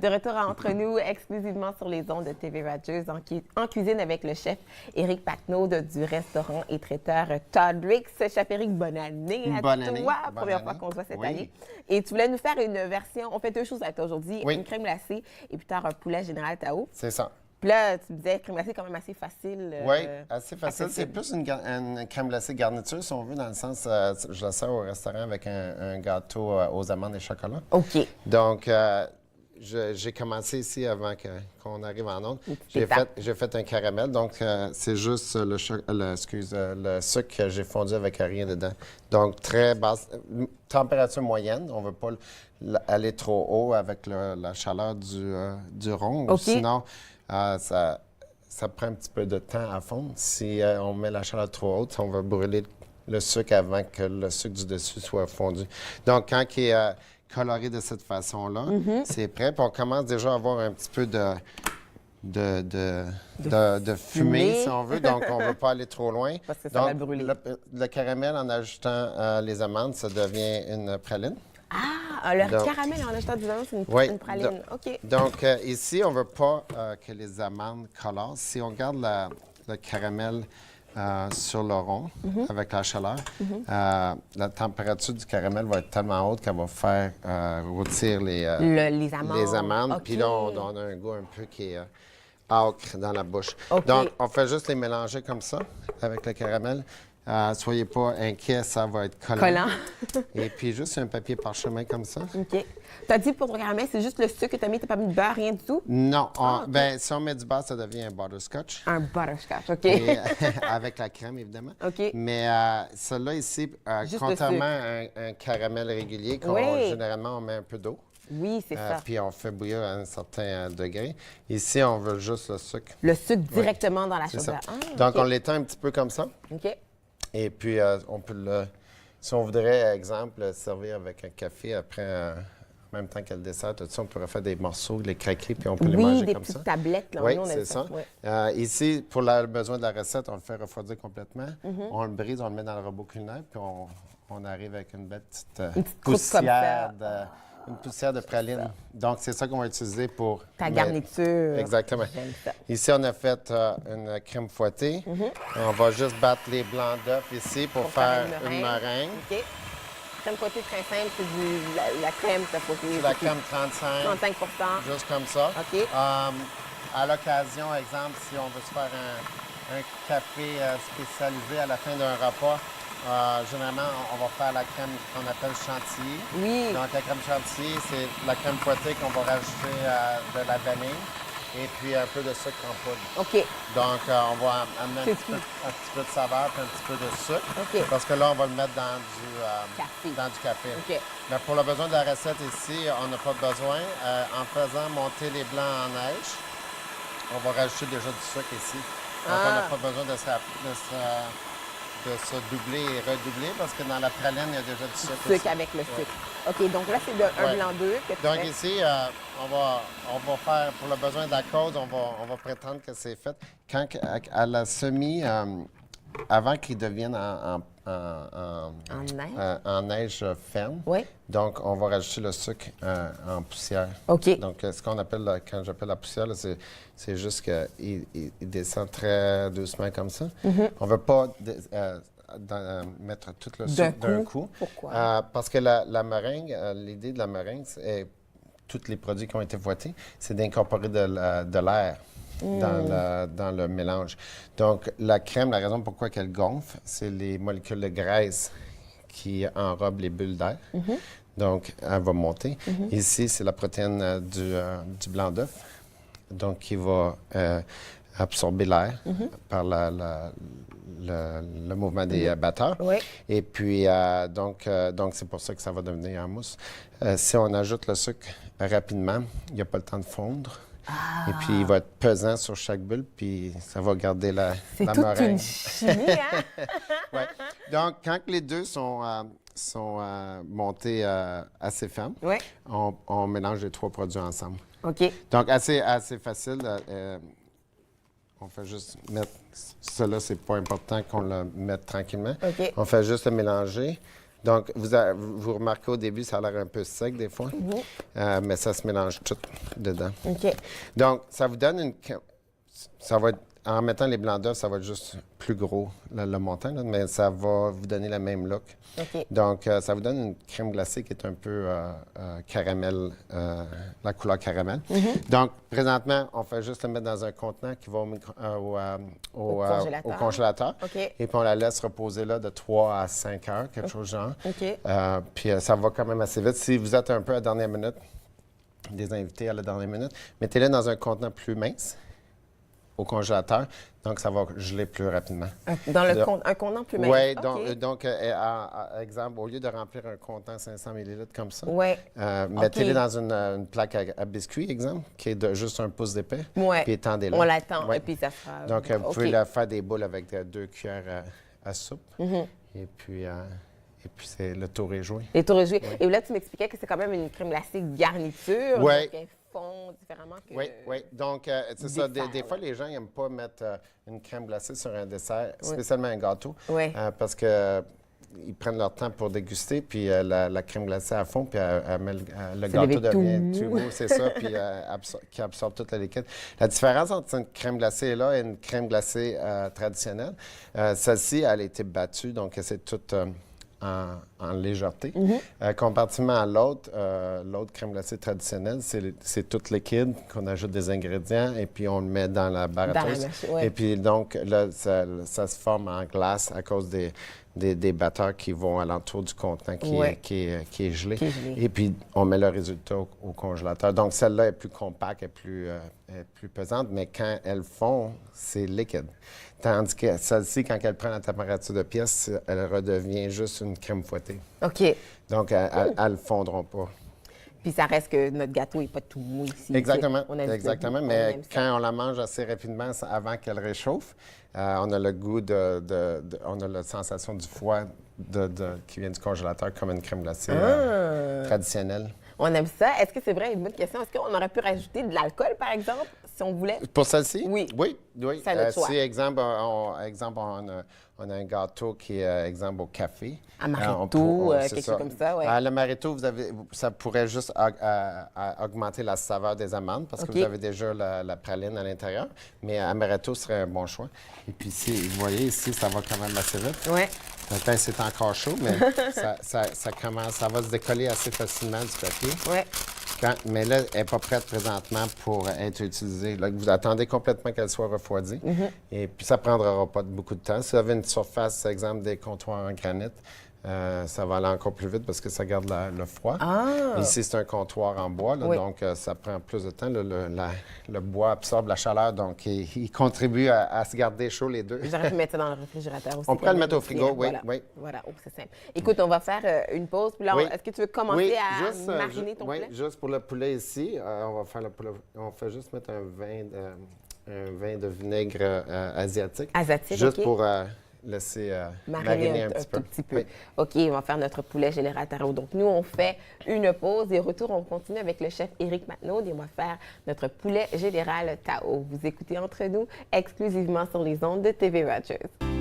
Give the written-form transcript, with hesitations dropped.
De retour entre nous, exclusivement sur les ondes de TV Radieuse, en cuisine avec le chef Éric Paquenaud du restaurant et traiteur Todrick's. Chef Éric, bonne année à Bonne toi. année. Première fois qu'on se voit cette Oui. année. Et tu voulais nous faire une version, on fait deux choses avec toi aujourd'hui, Oui. une crème glacée et plus tard un poulet général Tao. C'est ça. Puis là, tu me disais, crème glacée quand même assez facile. Oui, assez facile. C'est accessible. plus une crème glacée garniture, si on veut, dans le sens, je la sers au restaurant avec un gâteau aux amandes et chocolat. OK. Donc, j'ai commencé ici avant qu'on arrive en onde. J'ai fait un caramel, donc c'est juste le sucre que j'ai fondu avec rien dedans. Donc, très basse, température moyenne. On ne veut pas aller trop haut avec la chaleur du rond. OK. Sinon, ça prend un petit peu de temps à fondre. Si on met la chaleur trop haute, on va brûler le sucre avant que le sucre du dessus soit fondu. Donc, quand il est coloré de cette façon-là, c'est prêt. Puis on commence déjà à avoir un petit peu de fumée, si on veut. Donc, on ne veut pas aller trop loin. Parce que ça va Donc, brûler. le caramel, en ajoutant les amandes, ça devient une praline. Ah, le Donc- caramel en achetant du vin, c'est Oui. une praline. OK. Donc, ici, on ne veut pas que les amandes colorent. Si on garde le caramel sur le rond avec la chaleur, la température du caramel va être tellement haute qu'elle va faire rôtir les Les amandes. les amandes. OK. Puis là, on a un goût un peu qui est âcre dans la bouche. OK. Donc, on fait juste les mélanger comme ça avec le caramel. Soyez pas inquiets, ça va être collant. Collant. Et puis, juste un papier parchemin comme ça. OK. Tu as dit pour ton caramel, c'est juste le sucre que tu as mis, tu n'as pas mis de beurre, rien du tout? Non, OK. ben, si on met du beurre, ça devient un butterscotch. Un butterscotch, OK. Et, avec la crème, évidemment. OK. Mais celui-là ici, Juste contrairement à un caramel régulier, Oui. généralement, on met un peu d'eau. Oui, c'est ça. Puis on fait bouillir à un certain degré. Ici, on veut juste le sucre. Le sucre directement dans la C'est chaudière. ça. Ah, Donc, OK. on l'étend un petit peu comme ça. OK. Et puis, on peut si on voudrait, exemple, le servir avec un café après, en même temps que le dessert, tout ça, on pourrait faire des morceaux, les craquer, puis on peut les Oui, manger des comme petites ça. tablettes. Là. Oui, Nous, on aime c'est ça. Ouais. Ici, pour le besoin de la recette, on le fait refroidir complètement. Mm-hmm. On le brise, on le met dans le robot culinaire, puis on arrive avec une belle petite petite croûte comme poussière ça. une poussière de praline. Donc, c'est ça qu'on va utiliser pour... Ta garniture. Exactement. J'aime ça. Ici, on a fait une crème fouettée. On va juste battre les blancs d'œufs ici pour faire une meringue. OK. Crème fouettée très simple, c'est la crème que tu as fouettée. C'est la crème 35, 35 juste comme ça. OK. À l'occasion, exemple, si on veut se faire un café spécialisé à la fin d'un repas, généralement, on va faire la crème qu'on appelle chantilly. Oui. Donc, la crème chantilly, c'est la crème fouettée qu'on va rajouter de la vanille et puis un peu de sucre en poudre. OK. Donc, on va amener C'est un petit peu de saveur et un petit peu de sucre. OK. Parce que là, on va le mettre dans du café. OK. Mais pour le besoin de la recette ici, on n'a pas besoin. En faisant monter les blancs en neige, on va rajouter déjà du sucre ici. Donc, on n'a pas besoin de se doubler et redoubler parce que dans la praline, il y a déjà du sucre. Sucre ici. avec le sucre. OK, donc là, c'est un Ouais. blanc d'œuf que tu Donc fais. ici, on va faire, pour le besoin de la cause, on va prétendre que c'est fait. Quand à la semis, avant qu'il devienne en neige ferme, Oui. donc on va rajouter le sucre en poussière. OK. Donc ce qu'on appelle, quand j'appelle la poussière, là, c'est juste qu'il descend très doucement comme ça. On ne veut pas mettre tout le sucre d'un coup. Pourquoi? Parce que la meringue, l'idée de la meringue, c'est tous les produits qui ont été voités, c'est d'incorporer de l'air dans le mélange. Donc, la crème, la raison pourquoi elle gonfle, c'est les molécules de graisse qui enrobent les bulles d'air. Donc, elle va monter. Ici, c'est la protéine du blanc d'œuf, donc qui va absorber l'air par le mouvement des batteurs. Oui. Et puis, donc c'est pour ça que ça va devenir en mousse. Si on ajoute le sucre rapidement, il n'y a pas le temps de fondre. Et puis, il va être pesant sur chaque bulle, puis ça va garder la C'est toute meringue. une chimie, hein? Ouais. Donc, quand les deux sont montés assez fermes, Oui. on mélange les trois produits ensemble. OK. Donc, assez facile. On fait juste mettre... Cela, c'est pas important qu'on le mette tranquillement. OK. On fait juste le mélanger. Donc, vous remarquez au début, ça a l'air un peu sec des fois, mais ça se mélange tout dedans. OK. Donc, ça vous donne une... Ça va être, en mettant les blancs d'œufs, ça va être juste plus gros, le montant, là, mais ça va vous donner le même look. OK. Donc, ça vous donne une crème glacée qui est un peu caramel, la couleur caramel. Donc, présentement, on fait juste le mettre dans un contenant qui va au congélateur. OK. Et puis, on la laisse reposer là de 3 à 5 heures, quelque chose du genre. OK. Puis, ça va quand même assez vite. Si vous êtes un peu à la dernière minute, des invités à la dernière minute, mettez-les dans un contenant plus mince au congélateur, donc ça va geler plus rapidement. Dans un contenant plus mince? Oui, OK. donc exemple, au lieu de remplir un contenant 500 ml comme ça, Ouais. mettez-les dans une plaque à biscuits, exemple, qui est de juste un pouce d'épais, Ouais. puis étendez-la. On l'attend, Ouais. et puis ça sera... Donc, vous pouvez OK. la faire des boules avec 2 cuillères à soupe, et puis c'est le tour est joué. Les tours de jouer. Et là, tu m'expliquais que c'est quand même une crème glacée garniture. Ouais. Donc, elle fond différemment que... Oui, oui. Donc, c'est ça. Des dessert, fois, là. les gens n'aiment pas mettre une crème glacée sur un dessert, spécialement un gâteau, Oui. parce que ils prennent leur temps pour déguster, puis la crème glacée à fond, puis le gâteau devient tout devient mou. tout mou, c'est ça, puis qui absorbe toute la liquide. La différence entre une crème glacée là et une crème glacée traditionnelle, celle-ci, elle a été battue, donc c'est toute en légèreté. Comparativement à l'autre crème glacée traditionnelle, c'est tout liquide, qu'on ajoute des ingrédients et puis on le met dans la baratteuse. ouais. Et puis donc, là, ça se forme en glace à cause des batteurs qui vont alentour du contenant qui est gelé. Qui est gelé. Et puis, on met le résultat au congélateur. Donc, celle-là est plus compacte, est plus pesante, mais quand elles fond, c'est liquide. Tandis que celle-ci, quand elle prend la température de pièce, elle redevient juste une crème fouettée. OK. Donc, elles ne fondront pas. Puis ça reste que notre gâteau n'est pas tout mou ici. Exactement, On aime ça. exactement. On Mais aime ça. quand on la mange assez rapidement avant qu'elle réchauffe, on a le goût on a la sensation du foie qui vient du congélateur comme une crème glacée traditionnelle. On aime ça. Est-ce que c'est vrai, une bonne question, est-ce qu'on aurait pu rajouter de l'alcool, par exemple, si on voulait? Pour celle-ci? Oui. Oui. C'est à notre choix. Si, exemple, on a un gâteau qui est, exemple, au café. Amaretto, quelque chose comme ça, oui. L'amaretto, ça pourrait juste augmenter la saveur des amandes parce que OK. vous avez déjà la praline à l'intérieur. Mais amaretto serait un bon choix. Et puis, vous voyez ici, ça va quand même assez vite. Oui. Peut-être c'est encore chaud, mais ça va se décoller assez facilement du papier. Oui. Mais là, elle n'est pas prête présentement pour être utilisée. Là, vous attendez complètement qu'elle soit refroidie. Et puis, ça ne prendra pas beaucoup de temps. Si vous avez une surface, par exemple, des comptoirs en granit, ça va aller encore plus vite parce que ça garde le froid. Ah! Ici, c'est un comptoir en bois, là, Oui. donc ça prend plus de temps. Le bois absorbe la chaleur, donc il contribue à se garder chaud les deux. J'aurais pu mettre ça dans le réfrigérateur aussi. On pourrait le mettre au frigo, oui, Voilà. oui. Voilà, oh, c'est simple. Écoute, on va faire une pause. Puis là, Oui. est-ce que tu veux commencer à mariner ton oui, poulet? juste pour le poulet ici, on va faire le poulet. On fait juste mettre un vin de vinaigre asiatique. Asiatique, juste OK. pour laisser mariner un petit peu. tout petit peu. Oui. OK, on va faire notre poulet général tarot. Donc, nous, on fait une pause et au retour, on continue avec le chef Éric Matnaud et on va faire notre poulet général Tao. Vous écoutez Entre nous exclusivement sur les ondes de TV Rogers.